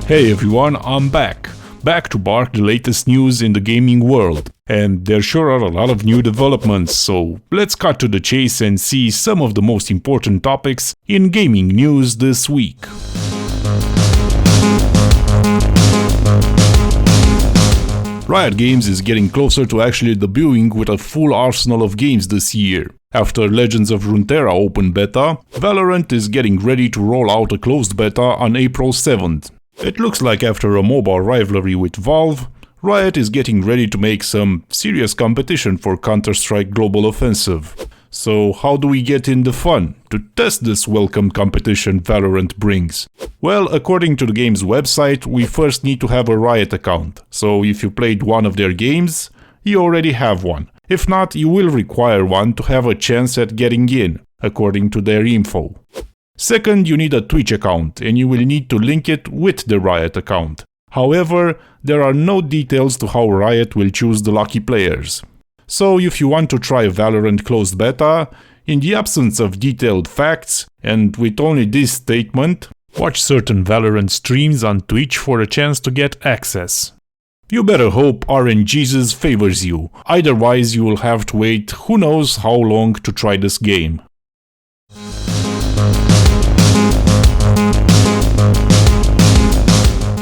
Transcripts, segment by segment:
Hey everyone, I'm back to bark the latest news in the gaming world. And there sure are a lot of new developments, so let's cut to the chase and see some of the most important topics in gaming news this week. Riot Games is getting closer to actually debuting with a full arsenal of games this year. After Legends of Runeterra open beta, Valorant is getting ready to roll out a closed beta on April 7th. It looks like after a mobile rivalry with Valve, Riot is getting ready to make some serious competition for Counter-Strike Global Offensive. So how do we get in the fun to test this welcome competition Valorant brings? Well, according to the game's website, we first need to have a Riot account. So if you played one of their games, you already have one. If not, you will require one to have a chance at getting in, according to their info. Second, you need a Twitch account, and you will need to link it with the Riot account. However, there are no details to how Riot will choose the lucky players. So if you want to try Valorant closed beta, in the absence of detailed facts, and with only this statement, watch certain Valorant streams on Twitch for a chance to get access. You better hope RNGesus favors you, otherwise you will have to wait who knows how long to try this game.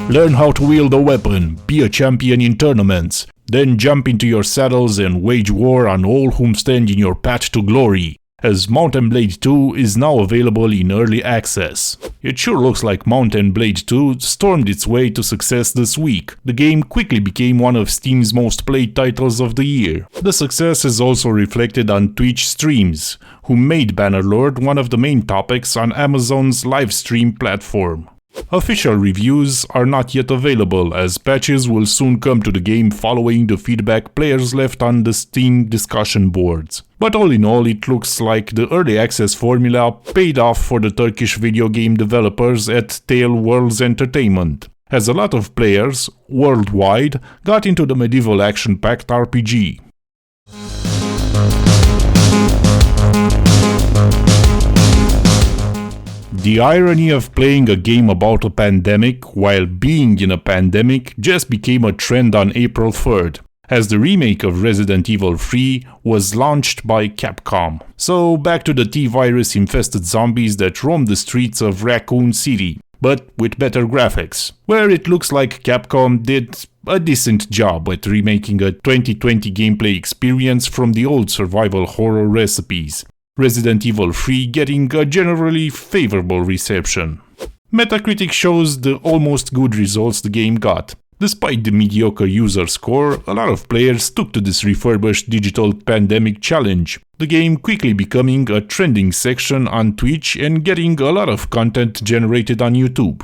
Learn how to wield a weapon, be a champion in tournaments, then jump into your saddles and wage war on all whom stand in your path to glory, as Mount & Blade 2 is now available in early access. It sure looks like Mount & Blade 2 stormed its way to success this week. The game quickly became one of Steam's most played titles of the year. The success is also reflected on Twitch streams, who made Bannerlord one of the main topics on Amazon's live stream platform. Official reviews are not yet available, as patches will soon come to the game following the feedback players left on the Steam discussion boards. But all in all, it looks like the early access formula paid off for the Turkish video game developers at Tale Worlds Entertainment, as a lot of players, worldwide, got into the medieval action-packed RPG. The irony of playing a game about a pandemic while being in a pandemic just became a trend on April 3rd, as the remake of Resident Evil 3 was launched by Capcom. So back to the T-virus infested zombies that roam the streets of Raccoon City, but with better graphics, where it looks like Capcom did a decent job at remaking a 2020 gameplay experience from the old survival horror recipes. Resident Evil 3 getting a generally favorable reception. Metacritic shows the almost good results the game got. Despite the mediocre user score, a lot of players took to this refurbished digital pandemic challenge, the game quickly becoming a trending section on Twitch and getting a lot of content generated on YouTube.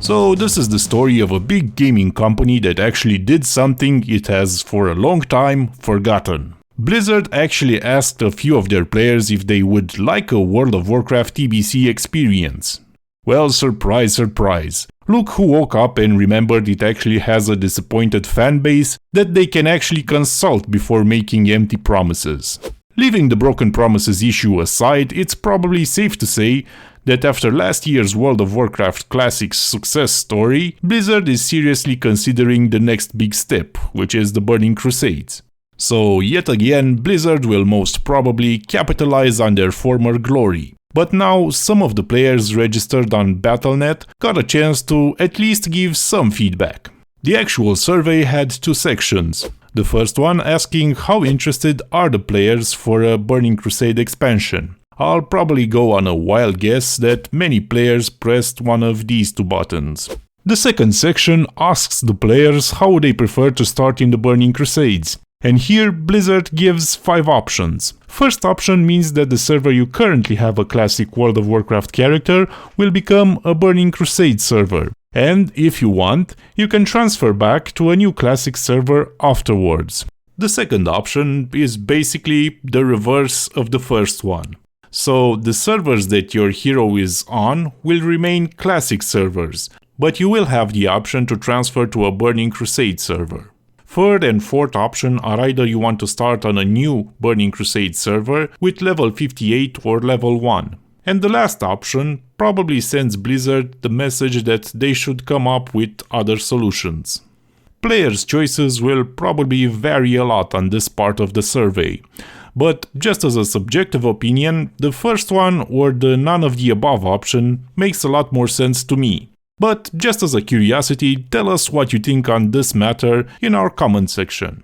So this is the story of a big gaming company that actually did something it has for a long time forgotten. Blizzard actually asked a few of their players if they would like a World of Warcraft TBC experience. Well, surprise, surprise. Look who woke up and remembered it actually has a disappointed fanbase that they can actually consult before making empty promises. Leaving the broken promises issue aside, it's probably safe to say that after last year's World of Warcraft Classic's success story, Blizzard is seriously considering the next big step, which is the Burning Crusades. So yet again, Blizzard will most probably capitalize on their former glory. But now some of the players registered on Battle.net got a chance to at least give some feedback. The actual survey had two sections. The first one asking how interested are the players for a Burning Crusade expansion. I'll probably go on a wild guess that many players pressed one of these two buttons. The second section asks the players how they prefer to start in the Burning Crusades. And here Blizzard gives 5 options. First option means that the server you currently have a classic World of Warcraft character will become a Burning Crusade server. And if you want, you can transfer back to a new classic server afterwards. The second option is basically the reverse of the first one. So the servers that your hero is on will remain classic servers, but you will have the option to transfer to a Burning Crusade server. Third and fourth option are either you want to start on a new Burning Crusade server with level 58 or level 1. And the last option probably sends Blizzard the message that they should come up with other solutions. Players' choices will probably vary a lot on this part of the survey, but just as a subjective opinion, the first one or the none of the above option makes a lot more sense to me. But just as a curiosity, tell us what you think on this matter in our comment section.